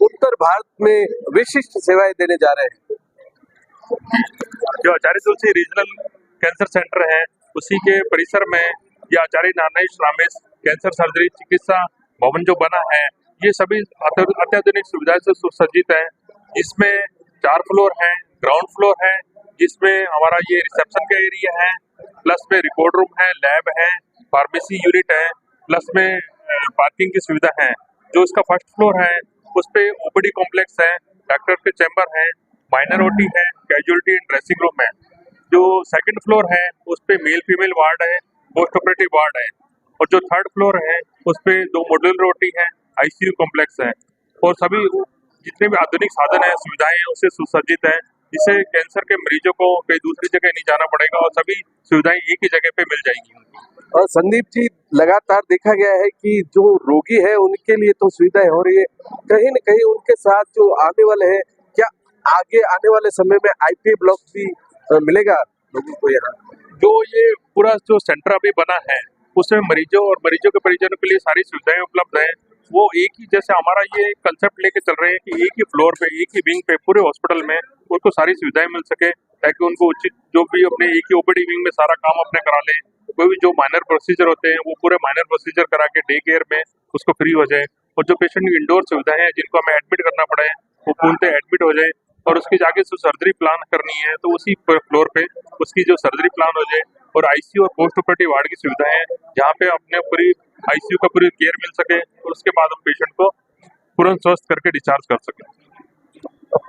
उत्तर भारत में विशिष्ट सेवाएं देने जा रहे हैं। जो आचार्य तुलसी रीजनल कैंसर सेंटर है उसी के परिसर में यह आचार्य नानेश रामेश कैंसर सर्जरी चिकित्सा भवन जो बना है ये सभी अत्याधुनिक सुविधाएं से सुसज्जित है। इसमें 4 फ्लोर हैं, ग्राउंड फ्लोर है जिसमें हमारा ये रिसेप्शन का एरिया है, प्लस में रिकॉर्ड रूम है, लैब है, फार्मेसी यूनिट है, प्लस में पार्किंग की सुविधा है। जो इसका फर्स्ट फ्लोर है उस पे ओपीडी कॉम्प्लेक्स है, डॉक्टर के चैम्बर है, माइनर ओटी है, कैजुअलिटी एंड ड्रेसिंग रूम है। जो सेकंड फ्लोर है उस पे मेल फीमेल वार्ड है, पोस्ट ऑपरेटिव वार्ड है, और जो थर्ड फ्लोर है उस पे 2 मॉड्यूलर ओटी है, आईसीयू कॉम्प्लेक्स है, और सभी जितने भी आधुनिक साधन है, सुविधाएं हैं, उससे सुसज्जित है, जिससे कैंसर के मरीजों को कहीं दूसरी जगह नहीं जाना पड़ेगा और सभी सुविधाएं एक ही जगह पे मिल जाएंगी। और संदीप जी, लगातार देखा गया है कि जो रोगी है उनके लिए तो सुविधाएं हो रही है, कहीं न कहीं उनके साथ जो आने वाले हैं, क्या आगे आने वाले समय में आईपीए ब्लॉक भी मिलेगा लोगों को? यहाँ जो ये पूरा जो सेंटर अभी बना है उसमें मरीजों और मरीजों के परिजनों के लिए सारी सुविधाएं उपलब्ध हैं। वो एक ही, जैसे हमारा ये कंसेप्ट लेके चल रहे हैं कि एक ही फ्लोर पे, एक ही विंग पे पूरे हॉस्पिटल में उनको सारी सुविधाएं मिल सके, ताकि उनको उचित जो भी अपने एक ही ओपीडी विंग में सारा काम अपने करा लें। कोई भी जो माइनर प्रोसीजर होते हैं वो पूरे माइनर प्रोसीजर करा के डे केयर में उसको फ्री हो जाए, और जो पेशेंट की इंडोर सुविधाएं हैं जिनको हमें एडमिट करना पड़े वो पूर्णतः एडमिट हो जाए, और उसकी जाके जो सर्जरी प्लान करनी है तो उसी फ्लोर पे उसकी जो सर्जरी प्लान हो जाए, और आईसीयू और पोस्ट ऑपरेटिव वार्ड की सुविधाएं हैं जहाँ पे अपने पूरी आईसीयू का पूरी केयर मिल सके, और उसके बाद हम पेशेंट को तुरंत स्वस्थ करके डिस्चार्ज कर सकें।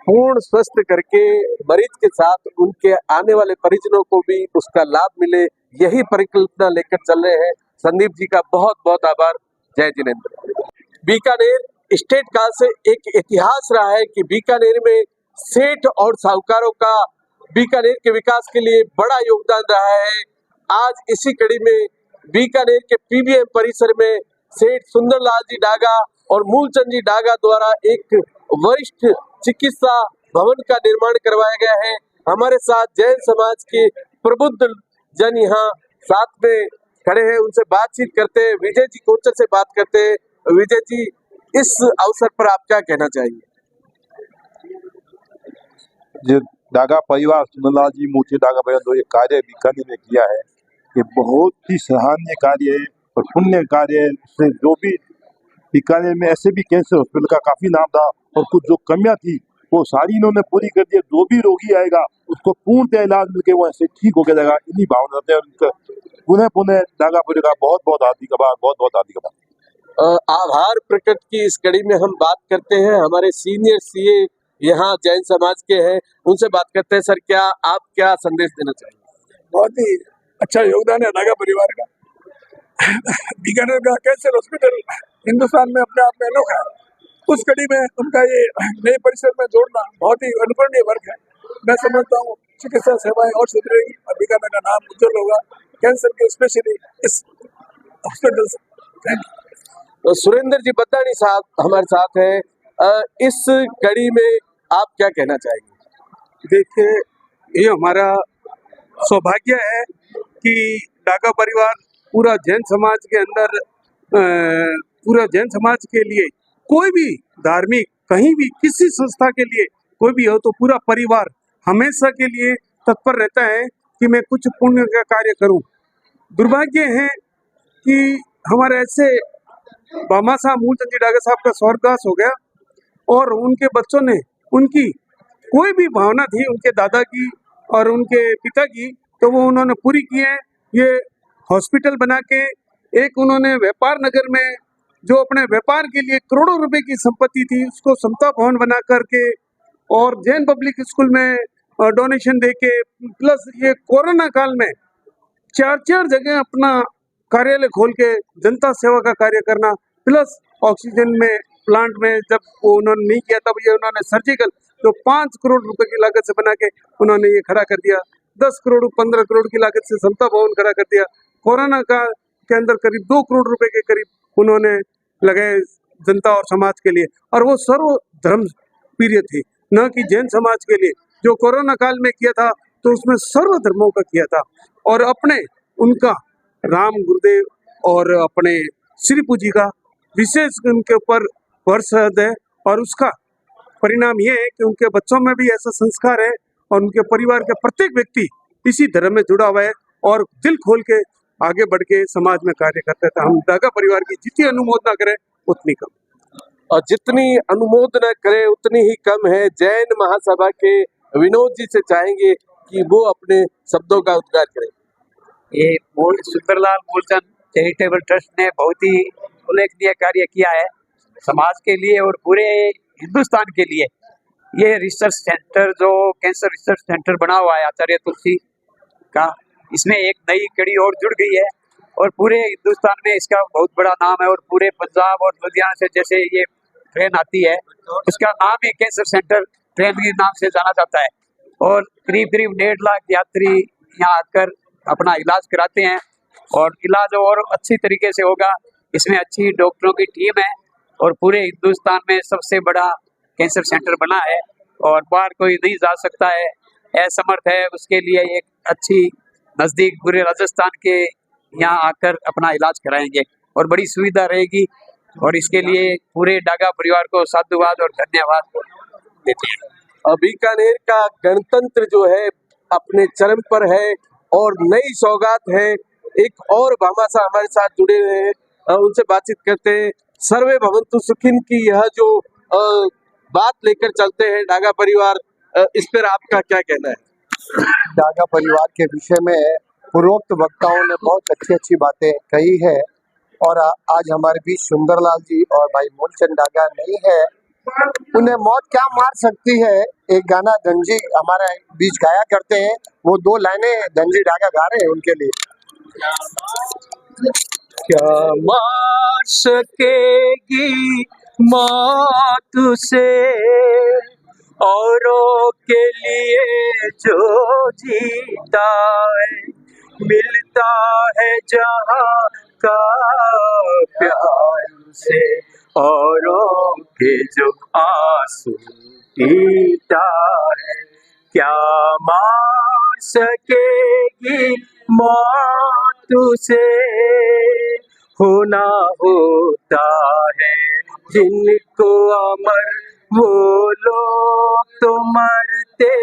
पूर्ण स्वस्थ करके मरीज के साथ उनके आने वाले परिजनों को भी उसका लाभ मिले, यही परिकल्पना लेकर चल रहे हैं। संदीप जी का बहुत बहुत आभार। जय जिनेंद्र। बीकानेर स्टेट काल से एक इतिहास रहा है कि बीकानेर में सेठ और साहूकारों का बीकानेर के विकास के लिए बड़ा योगदान रहा है। आज इसी कड़ी में बीकानेर के पीबीएम परिसर में सेठ सुंदरलाल जी डागा और मूलचंद जी डागा द्वारा एक वरिष्ठ चिकित्सा भवन का निर्माण करवाया गया है। हमारे साथ जैन समाज के प्रबुद्ध जन यहाँ साथ में खड़े हैं, उनसे बातचीत करते हैं। विजय जी कोचर से बात करते हैं। विजय जी, इस अवसर पर आप क्या कहना चाहिए? जो डागा परिवार, सुंदरलाल जी मूलचंद डागा परिवार जो ये कार्य बीकानेर में किया है, ये बहुत ही सराहनीय कार्य है और पुण्य कार्य है। इससे जो भी बीकानेर में ऐसे भी कैंसर हॉस्पिटल का काफी नाम था और कुछ जो कमियां थी वो सारी इन्होंने पूरी कर दी। जो भी रोगी आएगा उसको पूर्णतः इलाज मिलके वो ऐसे ठीक होकर जाएगा, इन्हीं भावना से उनका पुनः पुनः डागा परिवार का बहुत बहुत हार्दिक आभार, बहुत बहुत हार्दिक आभार। आभार प्रकट की इस कड़ी में हम बात करते हैं, हमारे सीनियर सीए यहाँ जैन समाज के हैं, उनसे बात करते हैं। सर, क्या आप क्या संदेश देना चाहिए? बहुत ही अच्छा योगदान है डागा परिवार का। बीकानेर का कैंसर हॉस्पिटल हिंदुस्तान में अपने आप में अनोखा है, उस कड़ी में उनका ये नए परिसर में जोड़ना बहुत ही अनुकरणीय वर्क है। मैं समझता हूँ चिकित्सा सेवाएं और सुधरेगी और बीकानेर का नाम उज्जवल होगा कैंसर के, स्पेशली इस हॉस्पिटल से। Thank you. सुरेंद्र जी बद्दानी साहब हमारे साथ हैं। इस कड़ी में आप क्या कहना चाहेंगे? देखिए, ये हमारा सौभाग्य है कि डागा परिवार पूरा जैन समाज के अंदर, पूरा जैन समाज के लिए कोई भी धार्मिक कहीं भी किसी संस्था के लिए कोई भी हो तो पूरा परिवार हमेशा के लिए तत्पर रहता है कि मैं कुछ पुण्य का कार्य करूं। दुर्भाग्य है कि हमारे ऐसे बामा साहब मूलचंद जी डागा साहब का स्वर्गवास हो गया और उनके बच्चों ने उनकी कोई भी भावना थी उनके दादा की और उनके पिता की, तो वो उन्होंने पूरी की है। ये हॉस्पिटल बना के एक उन्होंने व्यापार नगर में जो अपने व्यापार के लिए करोड़ों रुपए की संपत्ति थी उसको समता भवन बना करके और जैन पब्लिक स्कूल में डोनेशन देके, प्लस ये कोरोना काल में 4 जगह अपना कार्यालय खोल के जनता सेवा का कार्य करना, प्लस ऑक्सीजन में प्लांट में जब वो उन्होंने नहीं किया तब ये उन्होंने सर्जिकल जो 5 करोड़ रुपए की लागत से बना के उन्होंने ये खड़ा कर दिया। 10 करोड़ 15 करोड़ की लागत से समता भवन खड़ा कर दिया। कोरोना का के अंदर करीब 2 करोड़ रुपए के करीब उन्होंने लगाए जनता और समाज के लिए, और वो सर्व धर्म प्रिय थे, न कि जैन समाज के लिए। जो कोरोना काल में किया था तो उसमें सर्व धर्मों का किया था, और अपने उनका राम गुरुदेव और अपने श्रीपू जी का विशेष उनके ऊपर वर्ष है, और उसका परिणाम ये है कि उनके बच्चों में भी ऐसा संस्कार है और उनके परिवार के प्रत्येक व्यक्ति इसी धर्म में जुड़ा हुआ है और दिल खोल के आगे बढ़ के समाज में कार्य करते थे। हम डागा परिवार की जितनी अनुमोदना करें उतनी कम, और जितनी अनुमोदना करें उतनी ही कम है। जैन महासभा के विनोद जी से चाहेंगे कि वो अपने शब्दों का उद्गार करें। ये सुंदरलाल मूलचंद चैरिटेबल ट्रस्ट ने बहुत ही उल्लेखनीय कार्य किया है समाज के लिए और पूरे हिंदुस्तान के लिए ये रिसर्च सेंटर जो कैंसर रिसर्च सेंटर बना हुआ है आचार्य तुलसी का, इसमें एक नई कड़ी और जुड़ गई है और पूरे हिंदुस्तान में इसका बहुत बड़ा नाम है। और पूरे पंजाब और लुधियाना से जैसे ये ट्रेन आती है उसका नाम ही कैंसर सेंटर ट्रेन के नाम से जाना जाता है। और करीब करीब 1.5 लाख यात्री यहाँ आकर अपना इलाज कराते हैं और इलाज और अच्छी तरीके से होगा। इसमें अच्छी डॉक्टरों की टीम है और पूरे हिंदुस्तान में सबसे बड़ा कैंसर सेंटर बना है और बाहर कोई नहीं जा सकता है, असमर्थ है, उसके लिए एक अच्छी नज़दीक पूरे राजस्थान के यहाँ आकर अपना इलाज कराएंगे और बड़ी सुविधा रहेगी। और इसके लिए पूरे डागा परिवार को साधुवाद और धन्यवाद देते हैं। बीकानेर का गणतंत्र जो है अपने चरम पर है और नई सौगात है। एक और भामाशाह हमारे साथ जुड़े हुए हैं, उनसे बातचीत करते हैं। सर्वे भवन्तु सुखिन की यह जो बात लेकर चलते हैं डागा परिवार, इस पर आपका क्या कहना है? डागा परिवार के विषय में पूर्वोक्त वक्ताओं ने बहुत अच्छी अच्छी बातें कही है और आज हमारे बीच सुंदरलाल जी और भाई मूलचंद डागा नहीं है। उन्हें मौत क्या मार सकती है, एक गाना धनजी हमारे बीच गाया करते हैं, वो 2 लाइनें धनजी डागा गा रहे हैं उनके लिए। क्या मार सकेगी मौत उसे औरों के लिए जो जीता है, मिलता है जहाँ का प्यार उसे औरों के जो आंसू पीता है। क्या मार सकेगी मौत उसे, होना होता है जिनको अमर, वो लोग तो मरते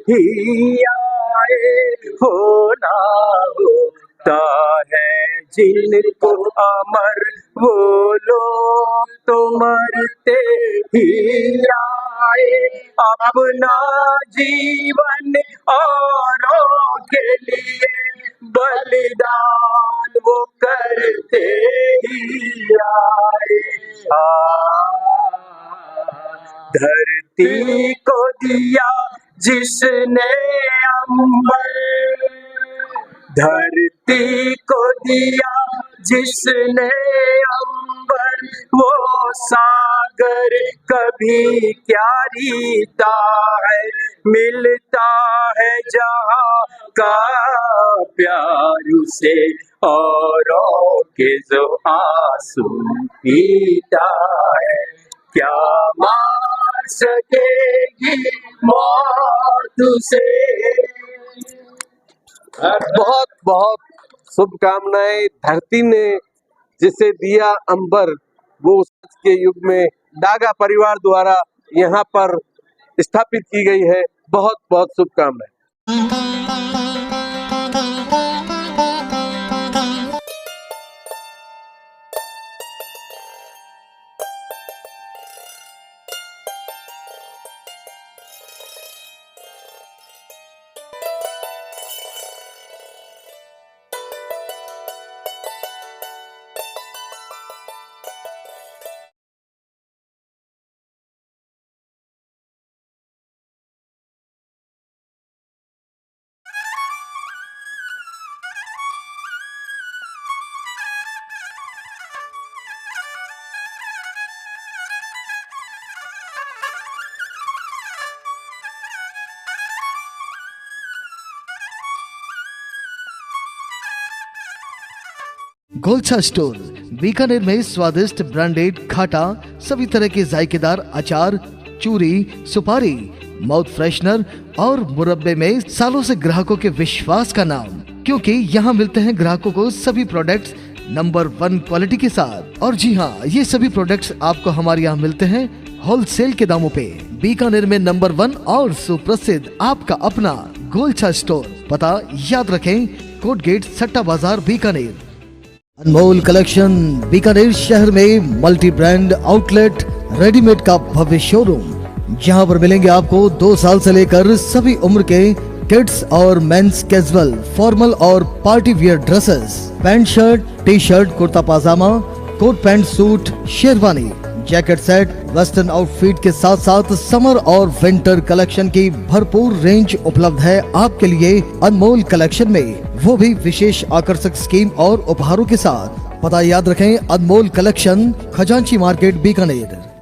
ही आए। होना होता है जिनको अमर, वो लोग तो मरते ही आए। अपना जीवन औरों के लिए बलिदान वो करते ही आए। धरती को दिया जिसने अंबर, धरती को दिया जिसने अंबर, वो सागर कभी क्या रीता है, मिलता है जहाँ का प्यार उसे औरों के जो आंसू पीता है। क्या मार सकेगी मौत उसे। बहुत बहुत शुभकामनाएं। धरती ने जिसे दिया अंबर, वो आज के युग में डागा परिवार द्वारा यहाँ पर स्थापित की गई है। बहुत बहुत शुभकामनाएं। गोलछा स्टोर बीकानेर में स्वादिष्ट ब्रांडेड खाटा, सभी तरह के जायकेदार अचार, चूरी, सुपारी, माउथ फ्रेशनर और मुरब्बे में सालों से ग्राहकों के विश्वास का नाम, क्योंकि यहाँ मिलते हैं ग्राहकों को सभी प्रोडक्ट्स नंबर 1 क्वालिटी के साथ। और जी हाँ, ये सभी प्रोडक्ट्स आपको हमारे यहाँ मिलते हैं होलसेल के दामों पे। बीकानेर में नंबर 1 और सुप्रसिद्ध आपका अपना गोलछा स्टोर। पता याद रखें, कोट गेट, सट्टा बाजार, बीकानेर। अनमोल कलेक्शन बीकानेर शहर में मल्टी ब्रांड आउटलेट, रेडीमेड का भव्य शोरूम, जहां पर मिलेंगे आपको 2 साल से लेकर सभी उम्र के किड्स और मेंस कैजुअल, फॉर्मल और party wear dresses, pant shirt, T shirt, kurta pajama, coat pant suit, sherwani, jacket set, western outfit के साथ साथ समर और विंटर कलेक्शन की भरपूर रेंज उपलब्ध है आपके लिए अनमोल कलेक्शन में, वो भी विशेष आकर्षक स्कीम और उपहारों के साथ। पता याद रखें, अनमोल कलेक्शन, खजांची मार्केट, बीकानेर।